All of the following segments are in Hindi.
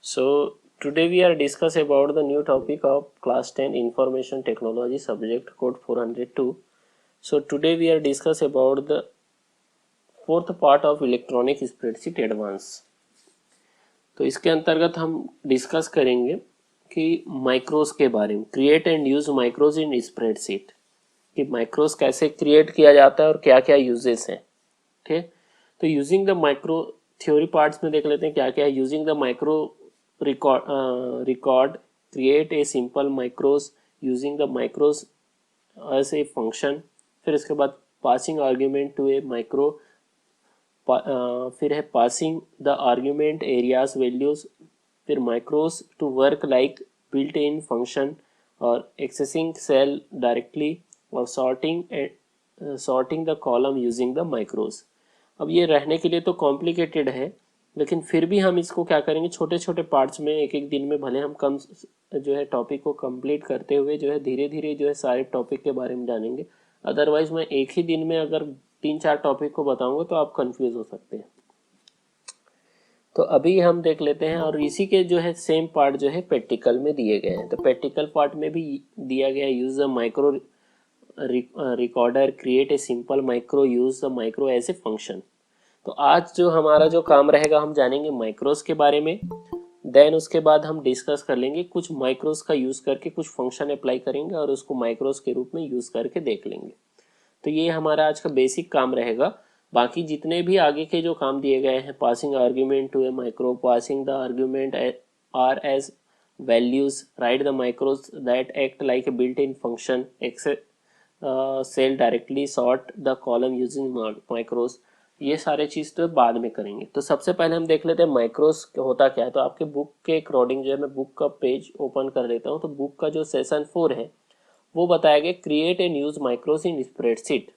So today we are discuss about the new topic of class 10 information technology subject code 402. So today we are discuss about the fourth part of electronic spreadsheet advance. तो इसके अंतर्गत हम डिस्कस करेंगे कि माइक्रोस के बारे में, create and use macros in spreadsheet, कि माइक्रोस कैसे क्रिएट किया जाता है और क्या क्या यूजेस हैं. ठीक, तो using the micro theory parts में देख लेते हैं क्या क्या है. Using the micro record create a simple macros using the macros as a function. फिर इसके बाद passing argument to a macro, फिर है passing the argument areas values, फिर macros to work like built in function और accessing cell directly और sorting the column using the macros. अब ये रहने के लिए तो कॉम्प्लिकेटेड है, लेकिन फिर भी हम इसको क्या करेंगे, छोटे छोटे पार्ट्स में एक एक दिन में भले हम कम जो है टॉपिक को कंप्लीट करते हुए जो है धीरे धीरे जो है सारे टॉपिक के बारे में जानेंगे. अदरवाइज मैं एक ही दिन में अगर 3-4 टॉपिक को बताऊंगा तो आप कंफ्यूज हो सकते हैं. तो अभी हम देख लेते हैं, और इसी के जो है सेम पार्ट जो है प्रैक्टिकल में दिए गए हैं. तो प्रैक्टिकल पार्ट में भी दिया गया है, use the micro recorder, create a simple micro, use the micro as a function. तो आज जो हमारा जो काम रहेगा, हम जानेंगे माइक्रोस के बारे में. देन उसके बाद हम डिस्कस कर लेंगे कुछ माइक्रोस का यूज करके कुछ फंक्शन अप्लाई करेंगे और उसको माइक्रोस के रूप में यूज करके देख लेंगे. तो ये हमारा आज का बेसिक काम रहेगा. बाकी जितने भी आगे के जो काम दिए गए हैं, passing argument to a macro, passing the argument are as values, write the macros that act like a built in function, cell directly, sort the column using macros. ये सारे चीज तो बाद में करेंगे. तो सबसे पहले हम देख लेते हैं माइक्रोस होता क्या है. तो आपके बुक के अकॉर्डिंग जो है, मैं बुक का पेज ओपन कर लेता हूँ. तो बुक का जो सेशन 4 है वो बताया गया create and use macros in spreadsheet.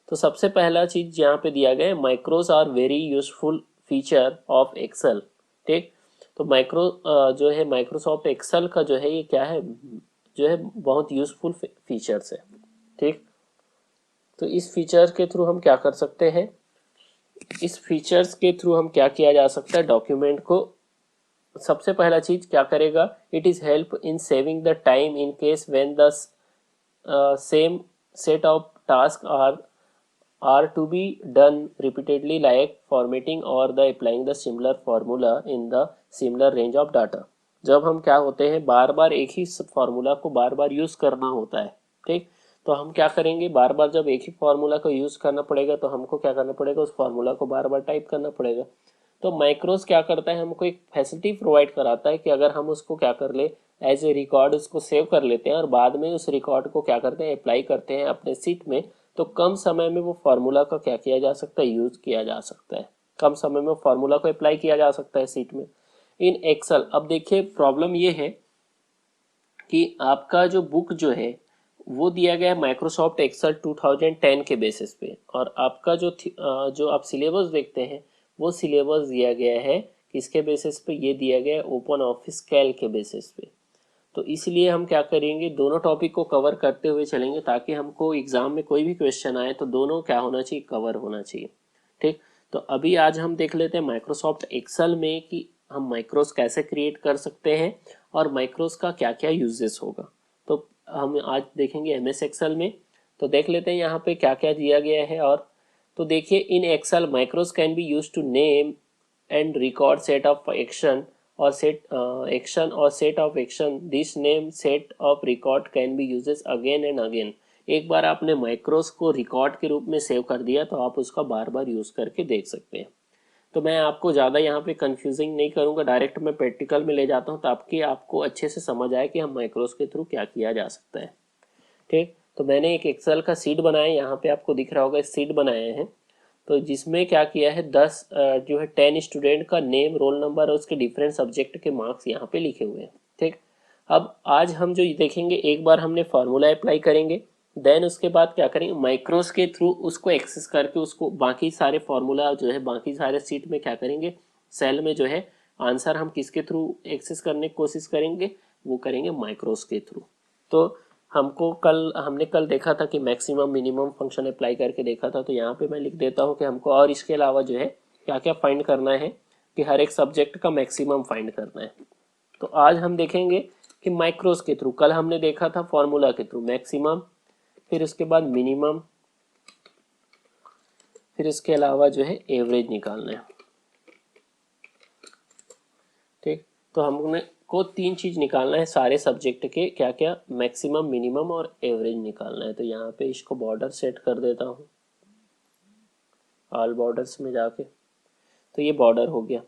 तो सबसे पहला चीज यहाँ पे दिया गया है, macros are very useful feature of Excel. ठीक, तो माइक्रो जो है माइक्रोसॉफ्ट एक्सेल का जो है ये क्या है, जो है बहुत यूजफुल फीचर्स है. ठीक, तो इस फीचर के थ्रू हम क्या कर सकते हैं, इस फीचर्स के थ्रू हम क्या किया जा सकता है, डॉक्यूमेंट को सबसे पहला चीज क्या करेगा, it is help in saving the time in case when the same set of task are to be done repeatedly, like formatting और the applying the similar formula in the similar range of data. जब हम क्या होते हैं, बार बार एक ही फार्मूला को बार बार यूज करना होता है. ठीक, तो हम क्या करेंगे, बार बार जब एक ही फार्मूला को यूज करना पड़ेगा तो हमको क्या करना पड़ेगा, उस फार्मूला को बार बार टाइप करना पड़ेगा. तो माइक्रोस क्या करता है, हमको एक फैसिलिटी प्रोवाइड कराता है कि अगर हम उसको क्या कर ले, एज ए रिकॉर्ड उसको सेव कर लेते हैं और बाद में उस रिकॉर्ड को क्या करते हैं, अप्लाई करते हैं अपने सीट में, तो कम समय में वो फार्मूला का क्या किया जा सकता है, यूज किया जा सकता है. कम समय में फार्मूला को अप्लाई किया जा सकता है सीट में इन एक्सेल. अब देखिए प्रॉब्लम ये है कि आपका जो बुक जो है वो दिया गया है माइक्रोसॉफ्ट एक्सेल 2010 के बेसिस पे, और आपका जो आप सिलेबस देखते हैं वो सिलेबस दिया गया है किसके बेसिस पे, ये दिया गया है ओपन ऑफिस कैल्क के बेसिस पे. तो इसलिए हम क्या करेंगे, दोनों टॉपिक को कवर करते हुए चलेंगे ताकि हमको एग्जाम में कोई भी क्वेश्चन आए तो दोनों क्या होना चाहिए, कवर होना चाहिए. ठीक, तो अभी आज हम देख लेते हैं माइक्रोसॉफ्ट एक्सेल में कि हम माइक्रोस कैसे क्रिएट कर सकते हैं और माइक्रोस का क्या क्या यूजेस होगा. तो हम आज देखेंगे एमएस एक्सेल में. तो देख लेते हैं यहाँ पे क्या क्या दिया गया है. और तो देखिए, in Excel macros can be use to name and record set of action और set of action. This name set of record can be uses again and again. एक बार आपने माइक्रोस को रिकॉर्ड के रूप में सेव कर दिया तो आप उसका बार बार यूज करके देख सकते हैं. तो मैं आपको ज़्यादा यहाँ पे कंफ्यूजिंग नहीं करूँगा, डायरेक्ट मैं प्रैक्टिकल में ले जाता हूँ ताकि आपको अच्छे से समझ आए कि हम माइक्रोस के थ्रू क्या किया जा सकता है. ठीक, तो मैंने एक एक्सेल का सीट बनाया, यहाँ पे आपको दिख रहा होगा सीट बनाए हैं. तो जिसमें क्या किया है, 10 जो है 10 स्टूडेंट का नेम, रोल नंबर और उसके डिफरेंट सब्जेक्ट के मार्क्स यहाँ पे लिखे हुए हैं. ठीक, अब आज हम जो देखेंगे, एक बार हमने फार्मूला अप्लाई करेंगे, देन उसके बाद क्या करेंगे, माइक्रोस के थ्रू उसको एक्सेस करके उसको बाकी सारे फार्मूला जो है बाकी सारे सीट में क्या करेंगे, सेल में जो है आंसर हम किसके थ्रू एक्सेस करने की कोशिश करेंगे, वो करेंगे माइक्रोस के थ्रू. तो हमने कल देखा था कि मैक्सिमम मिनिमम फंक्शन अप्लाई करके देखा था. तो यहाँ पे मैं लिख देता हूँ कि हमको और इसके अलावा जो है क्या क्या फाइंड करना है. कि हर एक सब्जेक्ट का मैक्सिमम फाइंड करना है। तो आज हम देखेंगे कि माइक्रोस के थ्रू, कल हमने देखा था फॉर्मूला के थ्रू मैक्सिमम, फिर उसके बाद मिनिमम, फिर इसके अलावा जो है एवरेज निकालना है। ठीक, तो हमने को तीन चीज निकालना है सारे सब्जेक्ट के, क्या क्या, मैक्सिमम, मिनिमम और एवरेज निकालना है। तो यहाँ पे इसको बॉर्डर सेट कर देता हूँ ऑल बॉर्डर्स में जाके, तो ये बॉर्डर हो गया।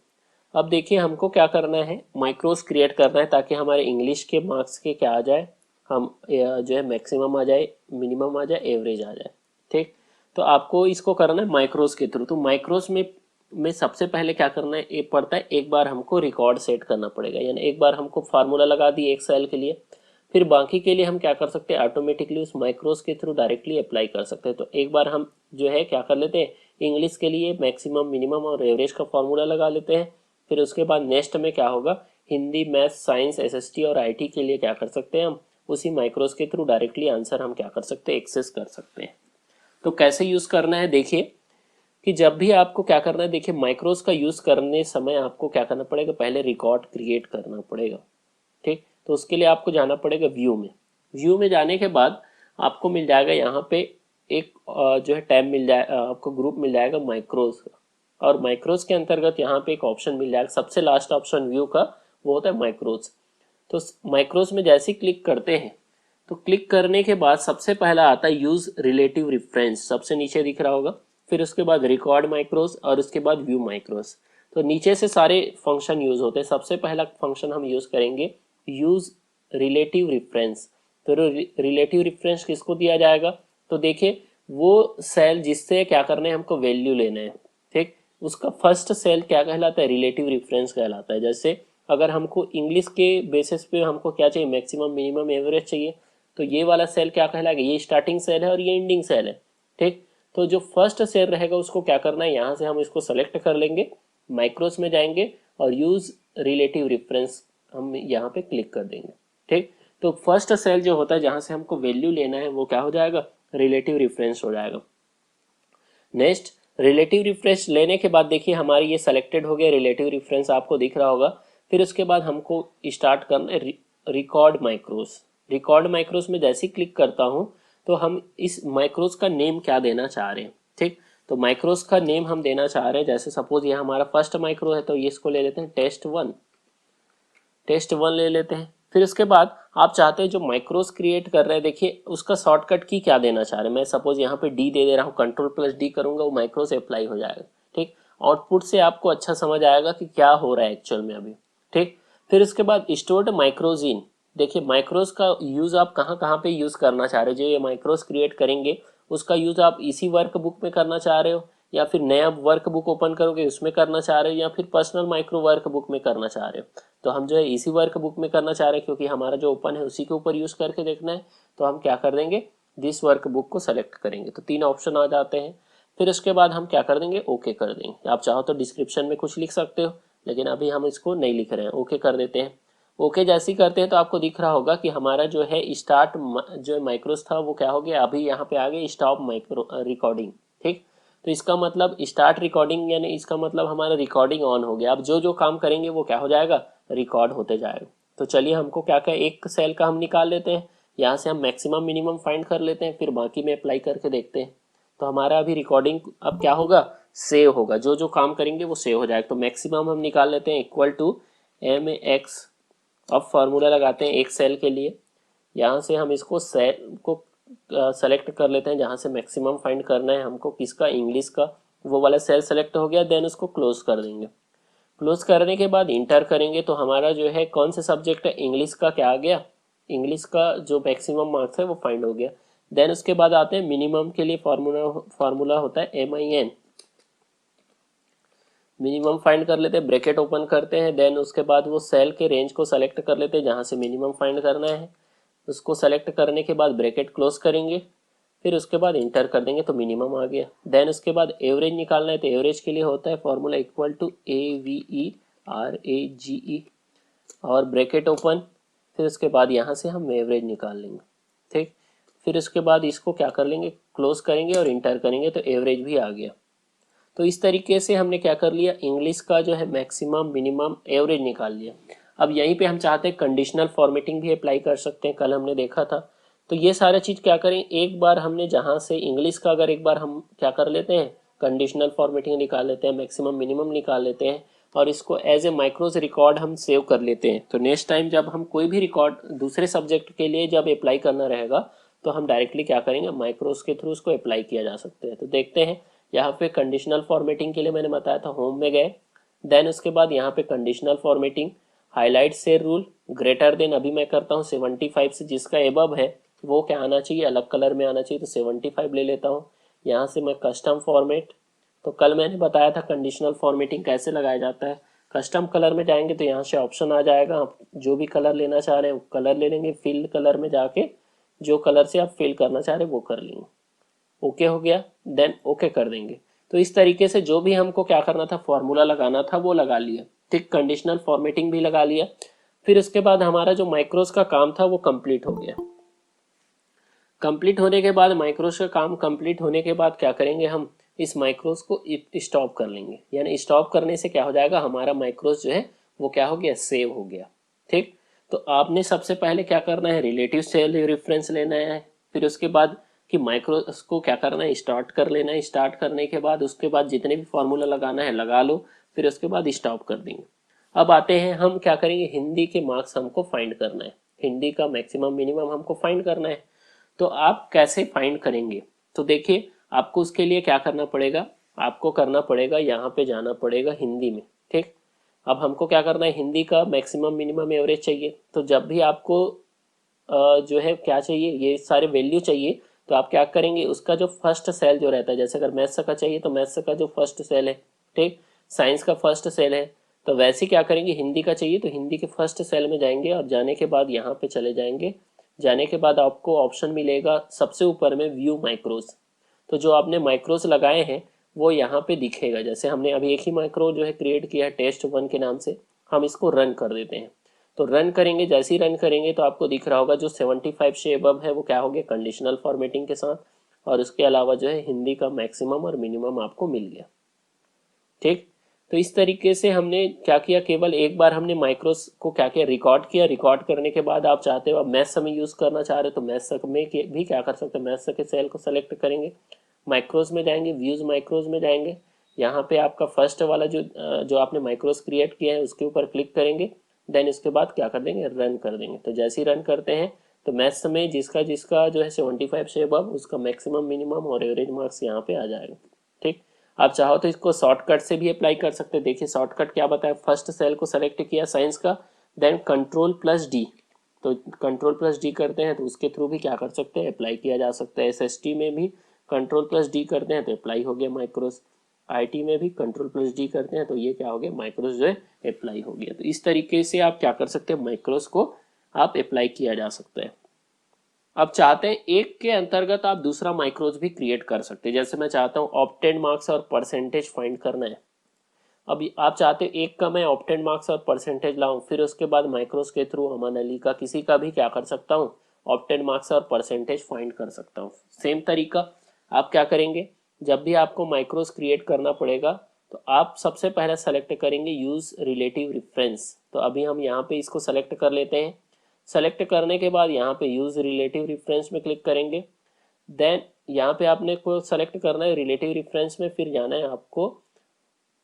अब देखिए हमको क्या करना है, माइक्रोस क्रिएट करना है ताकि हमारे इंग्लिश के मार्क्स के क्या आ जाए, हम जो है मैक्सिमम आ जाए, मिनिमम आ जाए, एवरेज आ जाए। ठीक, तो आपको इसको करना है माइक्रोस के थ्रू। तो माइक्रोस में सबसे पहले क्या करना है, ये पड़ता है एक बार हमको रिकॉर्ड सेट करना पड़ेगा, यानी एक बार हमको फार्मूला लगा दिए एक सेल के लिए, फिर बाकी के लिए हम क्या कर सकते हैं, ऑटोमेटिकली उस माइक्रोस के थ्रू डायरेक्टली अप्लाई कर सकते हैं। तो एक बार हम जो है क्या कर लेते हैं, इंग्लिश के लिए मैक्सिमम, मिनिमम और एवरेज का फॉर्मूला लगा लेते हैं। फिर उसके बाद नेक्स्ट में क्या होगा, हिंदी, मैथ, साइंस, एसएसटी और आईटी के लिए क्या कर सकते हैं, हम उसी माइक्रोस के थ्रू डायरेक्टली आंसर हम क्या कर सकते हैं, एक्सेस कर सकते हैं। तो कैसे यूज करना है, देखिए कि जब भी आपको क्या करना है, देखिए माइक्रोस का यूज करने समय आपको क्या करना पड़ेगा, पहले रिकॉर्ड क्रिएट करना पड़ेगा। ठीक, तो उसके लिए आपको जाना पड़ेगा व्यू में। व्यू में जाने के बाद आपको मिल जाएगा यहाँ पे एक जो है टैब मिल जाए, आपको ग्रुप मिल जाएगा माइक्रोस का, और माइक्रोस के अंतर्गत यहाँ पे एक ऑप्शन मिल जाएगा, सबसे लास्ट ऑप्शन व्यू का, वो होता है माइक्रोस। तो माइक्रोस में जैसे ही क्लिक करते हैं, तो क्लिक करने के बाद सबसे पहला आता है यूज रिलेटिव रेफरेंस, सबसे नीचे दिख रहा होगा। फिर उसके बाद रिकॉर्ड माइक्रोस और उसके बाद व्यू माइक्रोस। तो नीचे से सारे फंक्शन यूज होते हैं। सबसे पहला फंक्शन हम यूज करेंगे यूज रिलेटिव रेफरेंस। तो रिलेटिव रेफरेंस किसको दिया जाएगा, तो देखिए वो सेल जिससे क्या करना है, हमको वैल्यू लेना है। ठीक, उसका फर्स्ट सेल क्या कहलाता है, रिलेटिव रेफरेंस कहलाता है। जैसे अगर हमको इंग्लिश के बेसिस पे हमको क्या चाहिए, मैक्सिमम, मिनिमम, एवरेज चाहिए, तो ये वाला सेल क्या कहलाएगा, ये स्टार्टिंग सेल है और ये एंडिंग सेल है। ठीक, तो जो फर्स्ट सेल रहेगा उसको क्या करना है, यहाँ से हम इसको सेलेक्ट कर लेंगे, माइक्रोस में जाएंगे और यूज रिलेटिव रेफरेंस हम यहाँ पे क्लिक कर देंगे। ठीक, तो फर्स्ट सेल जो होता है जहां से हमको वैल्यू लेना है वो क्या हो जाएगा, रिलेटिव रेफरेंस हो जाएगा। नेक्स्ट, रिलेटिव रेफरेंस लेने के बाद देखिए हमारी ये सेलेक्टेड हो गया, रिलेटिव रेफरेंस आपको दिख रहा होगा। फिर उसके बाद हमको स्टार्ट करना है रिकॉर्ड माइक्रोस। रिकॉर्ड माइक्रोस में जैसे ही क्लिक करता हूं तो हम इस माइक्रोस का नेम क्या देना चाह रहे हैं। ठीक, तो माइक्रोस का नेम हम देना चाह रहे हैं, जैसे सपोज ये हमारा फर्स्ट माइक्रो है तो ये इसको ले लेते हैं टेस्ट 1, टेस्ट 1 ले लेते हैं। फिर उसके बाद आप चाहते हैं जो माइक्रोस क्रिएट कर रहे हैं, देखिए उसका शॉर्टकट की क्या देना चाह रहे हैं। मैं सपोज यहाँ पे डी दे दे रहा हूँ, कंट्रोल+D करूंगा, वो माइक्रोस अप्लाई हो जाएगा। ठीक, आउटपुट से आपको अच्छा समझ आएगा कि क्या हो रहा है एक्चुअल में अभी। ठीक, फिर उसके बाद स्टोर्ड माइक्रोज इन। देखिए माइक्रोस का यूज आप कहाँ कहाँ पे यूज करना चाह रहे हो, जो ये माइक्रोस क्रिएट करेंगे उसका यूज आप इसी वर्क बुक में करना चाह रहे हो, या फिर नया वर्क बुक ओपन करोगे उसमें करना चाह रहे हो, या फिर पर्सनल माइक्रो वर्क बुक में करना चाह रहे हो। तो हम जो है इसी वर्क बुक में करना चाह रहे हैं क्योंकि हमारा जो ओपन है उसी के ऊपर यूज करके देखना है। तो हम क्या कर देंगे, दिस वर्क बुक को सेलेक्ट करेंगे, तो तीन ऑप्शन आ जाते हैं। फिर उसके बाद हम क्या कर देंगे, ओके कर देंगे। आप चाहो तो डिस्क्रिप्शन में कुछ लिख सकते हो, लेकिन अभी हम इसको नहीं लिख रहे हैं, ओके कर देते हैं। ओके जैसे ही करते हैं तो आपको दिख रहा होगा कि हमारा जो है स्टार्ट जो माइक्रोस था वो क्या हो गया, अभी यहाँ पे आ गया स्टॉप माइक्रो रिकॉर्डिंग। ठीक, तो इसका मतलब स्टार्ट रिकॉर्डिंग, यानी इसका मतलब हमारा रिकॉर्डिंग ऑन हो गया। अब जो जो काम करेंगे वो क्या हो जाएगा, रिकॉर्ड होते जाएगा। तो चलिए हमको क्या क्या, एक सेल का हम निकाल लेते हैं, यहाँ से हम मैक्सिमम, मिनिमम फाइंड कर लेते हैं, फिर बाकी में अप्लाई करके देखते हैं। तो हमारा अभी रिकॉर्डिंग अब क्या होगा, सेव होगा, जो जो काम करेंगे वो सेव हो जाएगा। तो मैक्सिमम हम निकाल लेते हैं इक्वल टू mx। अब फार्मूला लगाते हैं एक सेल के लिए, यहाँ से हम इसको सेल को सेलेक्ट कर लेते हैं जहाँ से मैक्सिमम फाइंड करना है हमको, किसका, इंग्लिश का। वो वाला सेल सेलेक्ट हो गया, देन उसको क्लोज कर देंगे। क्लोज करने के बाद इंटर करेंगे तो हमारा जो है कौन से सब्जेक्ट है, इंग्लिश का क्या आ गया, इंग्लिश का जो मैक्सिमम मार्क्स है वो फाइंड हो गया। देन उसके बाद आते हैं मिनिमम के लिए, फार्मूला होता है MIN। मिनिमम फाइंड कर लेते हैं, ब्रैकेट ओपन करते हैं, देन उसके बाद वो सेल के रेंज को सेलेक्ट कर लेते हैं जहाँ से मिनिमम फाइंड करना है। उसको सेलेक्ट करने के बाद ब्रैकेट क्लोज करेंगे, फिर उसके बाद इंटर कर देंगे तो मिनिमम आ गया। देन उसके बाद एवरेज निकालना है, तो एवरेज के लिए होता है फॉर्मूला इक्वल टू AVERAGE और ब्रैकेट ओपन। फिर उसके बाद यहाँ से हम एवरेज निकाल लेंगे। ठीक, फिर उसके बाद इसको क्या कर लेंगे, क्लोज करेंगे और इंटर करेंगे तो एवरेज भी आ गया। तो इस तरीके से हमने क्या कर लिया, इंग्लिश का जो है मैक्सिमम मिनिमम एवरेज निकाल लिया। अब यहीं पे हम चाहते हैं कंडीशनल फॉर्मेटिंग भी अप्लाई कर सकते हैं, कल हमने देखा था। तो ये सारा चीज़ क्या करें, एक बार हमने जहाँ से इंग्लिश का अगर एक बार हम क्या कर लेते हैं, कंडीशनल फॉर्मेटिंग निकाल लेते हैं, मैक्सिमम मिनिमम निकाल लेते हैं और इसको एज ए माइक्रोज रिकॉर्ड हम सेव कर लेते हैं। तो नेक्स्ट टाइम जब हम कोई भी रिकॉर्ड दूसरे सब्जेक्ट के लिए जब अप्लाई करना रहेगा तो हम डायरेक्टली क्या करेंगे, माइक्रोज के थ्रू उसको अप्लाई किया जा सकते हैं। तो देखते हैं यहाँ पे कंडीशनल फॉर्मेटिंग के लिए मैंने बताया था, होम में गए, देन उसके बाद यहाँ पे conditional formatting, highlight share rule, greater than अभी मैं करता हूँ 75 से, जिसका एबव है वो क्या आना चाहिए, अलग कलर में आना चाहिए, तो 75 ले लेता हूँ। यहाँ से मैं कस्टम फॉर्मेट, तो कल मैंने बताया था कंडीशनल फॉर्मेटिंग कैसे लगाया जाता है। कस्टम कलर में जाएंगे तो यहाँ से ऑप्शन आ जाएगा, आप जो भी कलर लेना चाह रहे हैं वो कलर ले लेंगे, फिल कलर में जाके जो कलर से आप फिल करना चाह रहे हैं वो कर लेंगे। ओके हो गया, देन ओके कर देंगे। तो इस तरीके से जो भी हमको क्या करना था, फॉर्मूला लगाना था वो लगा लिया, ठीक, कंडीशनल फॉर्मेटिंग भी लगा लिया। फिर उसके बाद हमारा जो माइक्रोस का काम था वो कंप्लीट हो गया। कंप्लीट होने के बाद, माइक्रोस का काम कंप्लीट होने के बाद क्या करेंगे, हम इस माइक्रोस को स्टॉप कर लेंगे, यानी स्टॉप करने से क्या हो जाएगा, हमारा माइक्रोस जो है वो क्या हो गया, सेव हो गया। ठीक, तो आपने सबसे पहले क्या करना है, रिलेटिव सेल रेफरेंस लेना है, फिर उसके बाद कि माइक्रोस को क्या करना है, स्टार्ट कर लेना है। स्टार्ट करने के बाद उसके बाद जितने भी फॉर्मूला लगाना है लगा लो, फिर उसके बाद स्टॉप कर देंगे। अब आते हैं, हम क्या करेंगे, हिंदी के मार्क्स हमको फाइंड करना है, हिंदी का मैक्सिमम मिनिमम हमको फाइंड करना है। तो आप कैसे फाइंड करेंगे, तो देखिए आपको उसके लिए क्या करना पड़ेगा, आपको करना पड़ेगा, यहाँ पे जाना पड़ेगा हिंदी में। ठीक, अब हमको क्या करना है, हिंदी का मैक्सिमम मिनिमम एवरेज चाहिए। तो जब भी आपको जो है क्या चाहिए, ये सारे वैल्यू चाहिए, तो आप क्या करेंगे, उसका जो फर्स्ट सेल जो रहता है, जैसे अगर मैथ्स का चाहिए तो मैथ्स का जो फर्स्ट सेल है, ठीक, साइंस का फर्स्ट सेल है, तो वैसे क्या करेंगे, हिंदी का चाहिए तो हिंदी के फर्स्ट सेल में जाएंगे और जाने के बाद यहाँ पे चले जाएंगे। जाने के बाद आपको ऑप्शन मिलेगा सबसे ऊपर में व्यू माइक्रोज, तो जो आपने माइक्रोज लगाए हैं वो यहाँ पे दिखेगा। जैसे हमने अभी एक ही माइक्रो जो है क्रिएट किया है test1 के नाम से, हम इसको रन कर देते हैं। तो रन करेंगे, जैसे ही रन करेंगे तो आपको दिख रहा होगा जो 75 से अबव है वो क्या हो गया, कंडीशनल फॉर्मेटिंग के साथ, और उसके अलावा जो है हिंदी का मैक्सिमम और मिनिमम आपको मिल गया। ठीक, तो इस तरीके से हमने क्या किया, केवल एक बार हमने माइक्रोस को क्या किया, रिकॉर्ड किया। रिकॉर्ड करने के बाद आप चाहते हो अब मैथ्स में यूज करना चाह रहे हो तो मैथ्स में भी क्या कर सकते हैं, मैथ्स के सेल को सेलेक्ट करेंगे, माइक्रोस में जाएंगे, व्यूज माइक्रोस में जाएंगे, यहाँ पे आपका फर्स्ट वाला जो आपने माइक्रोस क्रिएट किया है उसके ऊपर क्लिक करेंगे, देन इसके बाद क्या कर देंगे, रन कर देंगे। तो जैसे ही रन करते हैं तो मैथ्स में जिसका जिसका जो है 75 से अबव उसका मैक्सिमम मिनिमम और एवरेज मार्क्स यहाँ पे आ जाएगा। ठीक, आप चाहो तो इसको शॉर्टकट से भी अप्लाई कर सकते हैं। देखिए शॉर्टकट क्या बताया, फर्स्ट सेल को सेलेक्ट किया साइंस का, देन कंट्रोल+D, तो कंट्रोल+D करते हैं तो उसके थ्रू भी क्या कर सकते हैं, अप्लाई किया जा सकता है। SST में भी कंट्रोल+D करते हैं तो अप्लाई हो गया माइक्रोस, IT में भी कंट्रोल+D करते हैं तो ये क्या हो गया, माइक्रोस जो है अप्लाई हो गया। तो इस तरीके से आप क्या कर सकते हैं, माइक्रोस को आप अप्लाई किया जा सकता है। अब चाहते हैं एक के अंतर्गत आप दूसरा माइक्रोज भी क्रिएट कर सकते हैं। जैसे मैं चाहता हूँ ऑप्टेन मार्क्स और परसेंटेज फाइंड करना है, अब आप चाहते हो एक का मैं ऑप्टेन मार्क्स और परसेंटेज लाऊं, फिर उसके बाद माइक्रोज के थ्रू अमन अली का किसी का भी क्या कर सकता हूँ, ऑप्टेन मार्क्स और परसेंटेज फाइंड कर सकता हूँ। सेम तरीका आप क्या करेंगे, जब भी आपको माइक्रोज क्रिएट करना पड़ेगा तो आप सबसे पहले सेलेक्ट करेंगे यूज रिलेटिव रेफरेंस। तो अभी हम यहाँ पे इसको सेलेक्ट कर लेते हैं। सेलेक्ट करने के बाद यहाँ पे यूज रिलेटिव रेफरेंस में क्लिक करेंगे, देन यहाँ पे आपने को सेलेक्ट करना है रिलेटिव रेफरेंस में, फिर जाना है आपको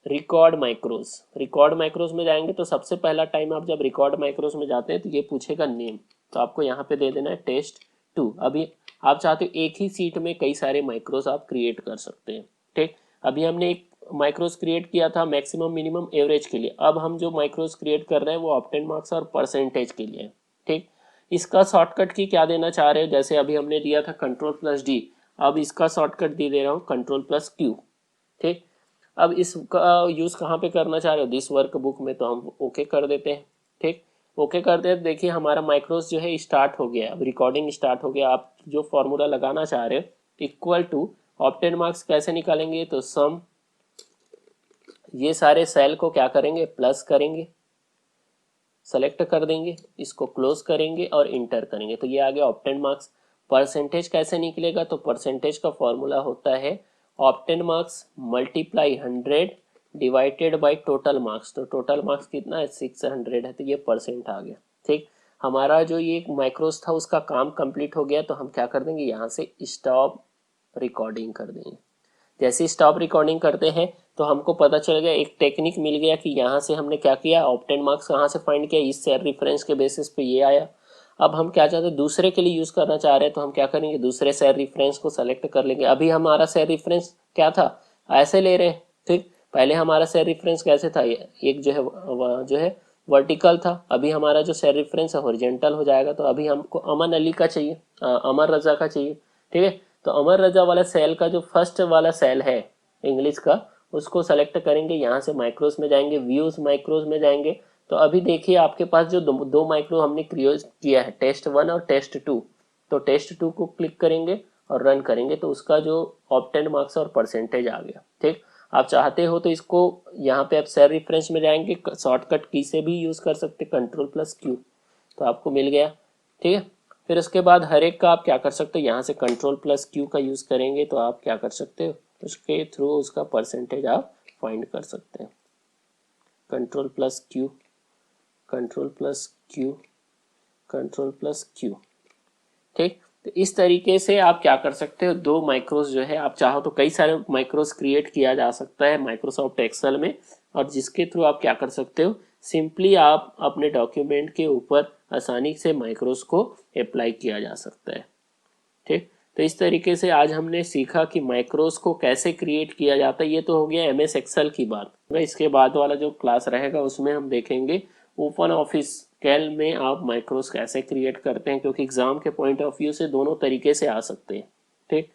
रिकॉर्ड माइक्रोज। रिकॉर्ड माइक्रोज में जाएंगे तो सबसे पहला टाइम आप जब रिकॉर्ड माइक्रोज में जाते हैं तो ये पूछेगा नेम, तो आपको यहाँ पे दे देना है test2। अभी आप चाहते हो एक ही सीट में कई सारे माइक्रोज आप क्रिएट कर सकते हैं। ठीक, अभी हमने एक माइक्रोज क्रिएट किया था मैक्सिमम मिनिमम एवरेज के लिए, अब हम जो माइक्रोज क्रिएट कर रहे हैं वो ऑप्टेन मार्क्स और परसेंटेज के लिए है। ठीक, इसका शॉर्टकट की क्या देना चाह रहे हैं, जैसे अभी हमने दिया था कंट्रोल+D, अब इसका शॉर्टकट दे रहा हूँ कंट्रोल+Q। ठीक, अब इसका यूज कहाँ पे करना चाह रहे हो, दिस वर्क बुक में, तो हम ओके कर देते हैं। ठीक, ओके कर देते, देखिए हमारा माइक्रोस जो है स्टार्ट हो गया, अब रिकॉर्डिंग स्टार्ट हो गया। आप जो फॉर्मूला लगाना चाह रहे हो इक्वल टू ऑप्टेन मार्क्स कैसे निकालेंगे, तो सम, ये सारे सेल को क्या करेंगे, प्लस करेंगे, सेलेक्ट कर देंगे, इसको क्लोज करेंगे और इंटर करेंगे, तो ये आ गया ऑप्टेन मार्क्स। परसेंटेज कैसे निकलेगा, तो परसेंटेज का फॉर्मूला होता है obtained marks multiply 100 divided by total marks, तो टोटल मार्क्स कितना है 600 है, तो ये परसेंट आ गया। ठीक, हमारा जो ये माइक्रोस था उसका काम कंप्लीट हो गया, तो हम क्या कर देंगे यहाँ से स्टॉप रिकॉर्डिंग कर देंगे। जैसे स्टॉप रिकॉर्डिंग करते हैं तो हमको पता चल गया, एक टेक्निक मिल गया कि यहाँ से हमने क्या किया, ऑप्टेन मार्क्स कहाँ से फाइंड किया, इस सेल रेफरेंस के बेसिस पे ये आया। अब हम क्या चाहते हैं, दूसरे के लिए यूज करना चाह रहे हैं, तो हम क्या करेंगे, दूसरे सेल रेफरेंस को सेलेक्ट कर लेंगे। अभी हमारा सेल रेफरेंस क्या था, ऐसे ले रहे हैं। ठीक, पहले हमारा सेल रेफरेंस कैसे था, एक जो है वर्टिकल था, अभी हमारा जो सेल रेफरेंस है हॉरिजॉन्टल हो जाएगा। तो अभी हमको अमन अली का चाहिए, अमर रजा का चाहिए। ठीक है, तो अमर रजा वाला सेल का जो फर्स्ट वाला सेल है इंग्लिश का, उसको सेलेक्ट करेंगे, यहाँ से माइक्रोस में जाएंगे, व्यूज माइक्रोस में जाएंगे। तो अभी देखिए आपके पास जो दो माइक्रो हमने क्रिएट किया है, टेस्ट 1 और टेस्ट 2, तो टेस्ट 2 को क्लिक करेंगे और रन करेंगे, तो उसका जो ऑब्टेन मार्क्स और परसेंटेज आ गया। ठीक, आप चाहते हो तो इसको यहाँ पे आप सेल रेफरेंस में जाएंगे, शॉर्टकट की से भी यूज कर सकते, Ctrl+Q, तो आपको मिल गया। ठीक है, फिर उसके बाद हर एक का आप क्या कर सकते हो, यहाँ से Ctrl+Q का यूज करेंगे तो आप क्या कर सकते हो, उसके थ्रू उसका परसेंटेज आप फाइंड कर सकते हैं। Ctrl+Q, Ctrl+Q, Ctrl+Q। ठीक, तो इस तरीके से आप क्या कर सकते हो, दो माइक्रोस जो है, आप चाहो तो कई सारे माइक्रोस क्रिएट किया जा सकता है माइक्रोसॉफ्ट एक्सेल में, और जिसके थ्रू आप क्या कर सकते हो, सिंपली आप अपने डॉक्यूमेंट के ऊपर आसानी से माइक्रोस को अप्लाई किया जा सकता है। ठीक, तो इस तरीके से आज हमने सीखा कि माइक्रोस को कैसे क्रिएट किया जाता है। ये तो हो गया एमएस एक्सेल की बात। इसके बाद वाला जो क्लास रहेगा उसमें हम देखेंगे ओपन ऑफिस कैल में आप माइक्रोस कैसे क्रिएट करते हैं, क्योंकि एग्जाम के पॉइंट ऑफ व्यू से दोनों तरीके से आ सकते हैं। ठीक,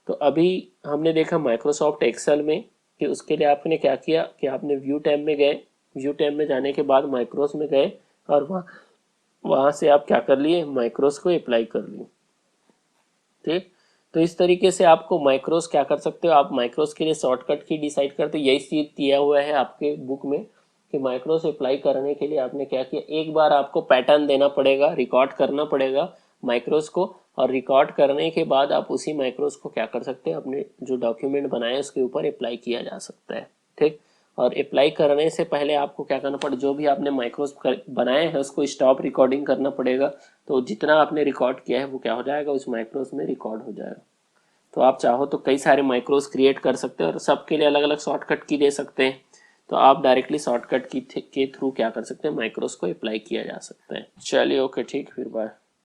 तो अभी हमने देखा माइक्रोसॉफ्ट एक्सेल में कि उसके लिए आपने क्या किया कि आपने व्यू टैब में गए, व्यू टैब में जाने के बाद माइक्रोस में गए और वहाँ से आप क्या कर लिए, माइक्रोस को अप्लाई कर लिए। ठीक, तो इस तरीके से आपको माइक्रोस क्या कर सकते हो, आप माइक्रोस के लिए शॉर्टकट की डिसाइड करते हो। यही चीज दिया हुआ है आपके बुक में कि माइक्रोस अप्लाई करने के लिए आपने क्या किया, एक बार आपको पैटर्न देना पड़ेगा, रिकॉर्ड करना पड़ेगा माइक्रोस को, और रिकॉर्ड करने के बाद आप उसी माइक्रोस को क्या कर सकते हैं, अपने जो डॉक्यूमेंट बनाए उसके ऊपर अप्लाई किया जा सकता है। ठीक, और अप्लाई करने से पहले आपको क्या करना पड़ेगा, जो भी आपने माइक्रोस बनाए हैं उसको स्टॉप रिकॉर्डिंग करना पड़ेगा। तो जितना आपने रिकॉर्ड किया है वो क्या हो जाएगा, उस माइक्रोस में रिकॉर्ड हो जाएगा। तो आप चाहो तो कई सारे माइक्रोस क्रिएट कर सकते हैं और सबके लिए अलग अलग शॉर्टकट की दे सकते हैं। तो आप डायरेक्टली शॉर्टकट की के थ्रू क्या कर सकते हैं, माइक्रोस को अप्लाई किया जा सकता है। चलिए ओके, ठीक, फिर बाय।